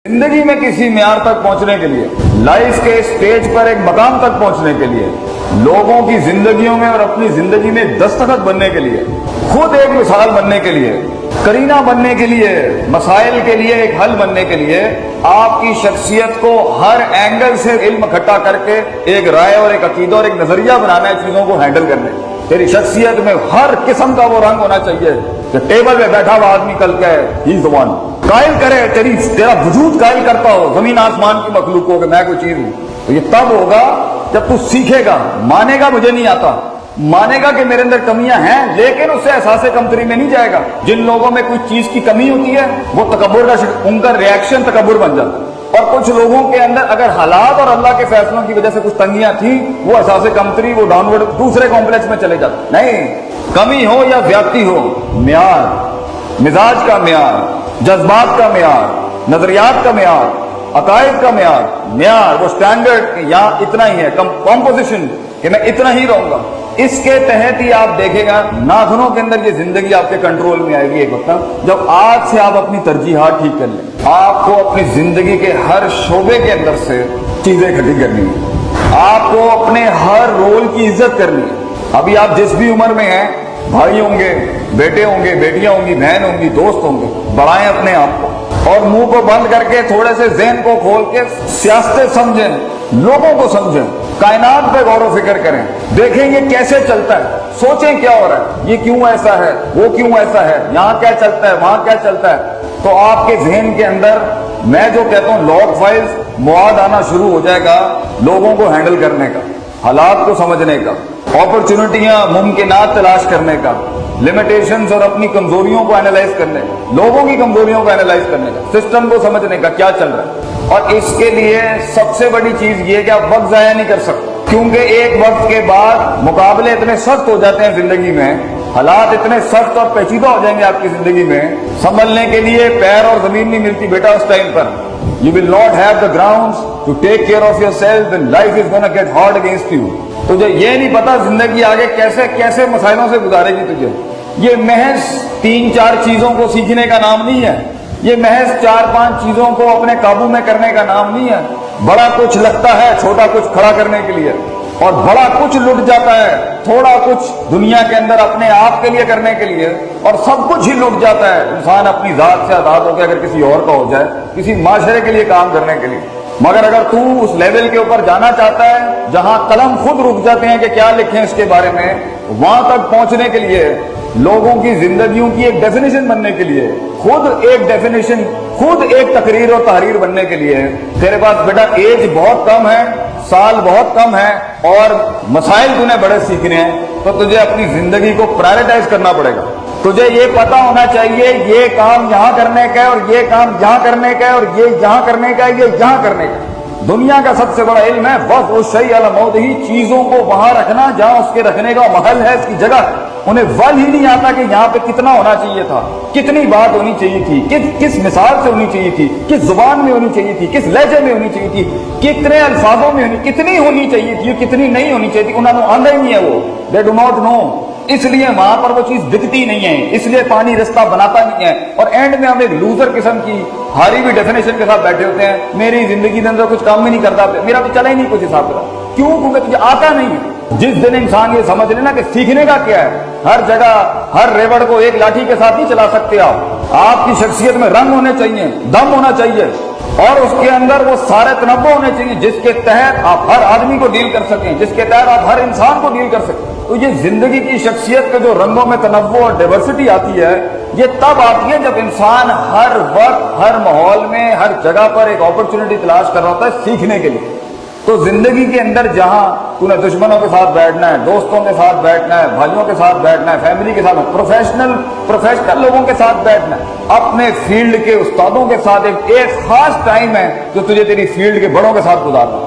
जिंदगी में किसी म्यार तक पहुंचने के लिए, लाइफ के स्टेज पर एक मकाम तक पहुंचने के लिए, लोगों की जिंदगियों में और अपनी जिंदगी में दस्तखत बनने के लिए, खुद एक मिसाल बनने के लिए, करीना बनने के लिए, मसाइल के लिए एक हल बनने के लिए, आपकी शख्सियत को हर एंगल से इल्म इकट्ठा करके एक राय और एक अकीदा और एक नजरिया बनाना है चीजों को हैंडल करने। तेरी शख्सियत में हर किस्म का वो रंग होना चाहिए कि टेबल पे बैठा हुआ आदमी कल के ही ज़ुबान कायल करे, तेरा वजूद कायल करता हो जमीन आसमान की मखलूक हो कि मैं कोई चीज हूं। तो ये तब होगा जब तू सीखेगा, मानेगा मुझे नहीं आता, मानेगा कि मेरे अंदर कमियां हैं, लेकिन उससे एहसास कमतरी में नहीं जाएगा। जिन लोगों में कोई चीज की कमी होती है वो तकब्बुर का, उनका रिएक्शन तकब्बुर बन जाता है। और कुछ लोगों के अंदर अगर हालात और अल्लाह के फैसलों की वजह से कुछ तंगियां थी, वो एहसास कमतरी, वो डाउनवर्ड दूसरे कॉम्प्लेक्स में चले जाते। नहीं, कमी हो या ज्यादती हो, म्यार, मिजाज का म्यार, जज्बात का म्यार, नजरियात का म्यार, अकायद का म्यार, वो स्टैंडर्ड यहाँ इतना ही है, कॉम्पोजिशन कि मैं इतना ही रहूंगा, इसके तहत ही आप देखेगा नाखूनों के अंदर ये जिंदगी आपके कंट्रोल में आएगी एक वक्त जब आज से आप अपनी तरजीहात ठीक कर लें। आपको अपनी जिंदगी के हर शोबे के अंदर से चीजें इकट्ठी करनी है, आपको अपने हर रोल की इज्जत करनी है। अभी आप जिस भी उम्र में हैं, भाई होंगे, बेटे होंगे, बेटियां होंगी, बहन होंगी, दोस्त होंगे, बढ़ाएं अपने आप को और मुंह को बंद करके थोड़े से ज़हन को खोल के सियासतें समझें, लोगों को समझें, कायनात पे गौर व फिक्र करें, देखेंगे कैसे चलता है, सोचें क्या हो रहा है, ये क्यों ऐसा है, वो क्यों ऐसा है, यहाँ क्या चलता है, वहां क्या चलता है। तो आपके ज़हन के अंदर मैं जो कहता हूँ लॉग फाइल्स मवाद आना शुरू हो जाएगा, लोगों को हैंडल करने का, हालात को समझने का, अपॉर्चुनिटियां मुमकिनात तलाश करने का, लिमिटेशंस और अपनी कमजोरियों को एनालाइज करने, लोगों की कमजोरियों को एनालाइज करने का, सिस्टम को समझने का क्या चल रहा है। और इसके लिए सबसे बड़ी चीज ये कि आप वक्त जाया नहीं कर सकते, क्योंकि एक वक्त के बाद मुकाबले इतने सख्त हो जाते हैं जिंदगी में, हालात इतने सख्त और पेचीदा हो जाएंगे आपकी जिंदगी में, संभलने के लिए पैर और जमीन नहीं मिलती बेटा उस टाइम पर। You will not have the grounds to take care of yourself when life is gonna get hard against you. तुझे ये नहीं पता जिंदगी आगे कैसे कैसे मसाइलों से गुजारेगी तुझे। ये महज 3-4 चीजों को सीखने का नाम नहीं है, ये महज 4-5 चीजों को अपने काबू में करने का नाम नहीं है। बड़ा कुछ लगता है छोटा कुछ खड़ा करने के लिए, और बड़ा कुछ लुट जाता है थोड़ा कुछ दुनिया के अंदर अपने आप के लिए करने के लिए, और सब कुछ ही लुट जाता है इंसान अपनी जात से आजाद होकर अगर किसी और का हो जाए, किसी माशरे के लिए काम करने के लिए। मगर अगर तू उस लेवल के ऊपर जाना चाहता है जहां कलम खुद रुक जाते हैं कि क्या लिखें इसके बारे में, वहां तक पहुंचने के लिए, लोगों की जिंदगियों की एक डेफिनेशन बनने के लिए, खुद एक डेफिनेशन, खुद एक तकरीर और तहरीर बनने के लिए, तेरे पास बेटा एज बहुत कम है, साल बहुत कम है और मसाइल तूने बड़े सीखने हैं, तो तुझे अपनी जिंदगी को प्रायोरिटाइज करना पड़ेगा। तुझे ये पता होना चाहिए ये काम यहां करने का है और ये काम यहां करने का है और ये यहां करने का है, ये यहां करने का। दुनिया का सबसे बड़ा इल्म है बस वो शई अला मौत ही, चीजों को वहां रखना जहां उसके रखने का महल है, इसकी जगह। उन्हें वल ही नहीं आता कि यहाँ पे कितना होना चाहिए था, कितनी बात होनी चाहिए थी, किस मिसाल से होनी चाहिए थी, किस जुबान में होनी चाहिए थी, किस लहजे में होनी चाहिए थी, कितने अल्फाजों में कितनी होनी चाहिए थी, कितनी नहीं होनी चाहिए थी। उन्होंने आंधा ही नहीं है वो, दे डू नॉट नो, इसलिए वहां पर वो चीज दिखती नहीं है, इसलिए पानी रास्ता बनाता नहीं है। और एंड में हम एक लूजर किस्म की हारी हुई डेफिनेशन के साथ बैठे होते हैं, मेरी जिंदगी के अंदर कुछ काम ही नहीं करता, मेरा तो चला ही नहीं कुछ हिसाब का। क्यों? क्योंकि तुझे आता नहीं है। जिस दिन इंसान ये समझ लेना कि सीखने का क्या है, हर जगह हर रेवड़ को एक लाठी के साथ नहीं चला सकते आप। आपकी शख्सियत में रंग होने चाहिए, दम होना चाहिए, और उसके अंदर वो सारे तनव्वुर होने चाहिए जिसके तहत आप हर आदमी को डील कर सकें, जिसके तहत आप हर इंसान को डील कर सकें। तो ये जिंदगी की शख्सियत के जो रंगों में तनव्वुर और डाइवर्सिटी आती है, ये तब आती है जब इंसान हर वक्त हर माहौल में हर जगह पर एक अपॉर्चुनिटी तलाश कर रहा होता है सीखने के लिए। तो जिंदगी के अंदर जहां तूने दुश्मनों के साथ बैठना है, दोस्तों के साथ बैठना है, भाइयों के साथ बैठना है, फैमिली के साथ, प्रोफेशनल लोगों के साथ बैठना है, अपने फील्ड के उस्तादों के साथ एक खास टाइम है जो तुझे तेरी फील्ड के बड़ों के साथ गुजारना है।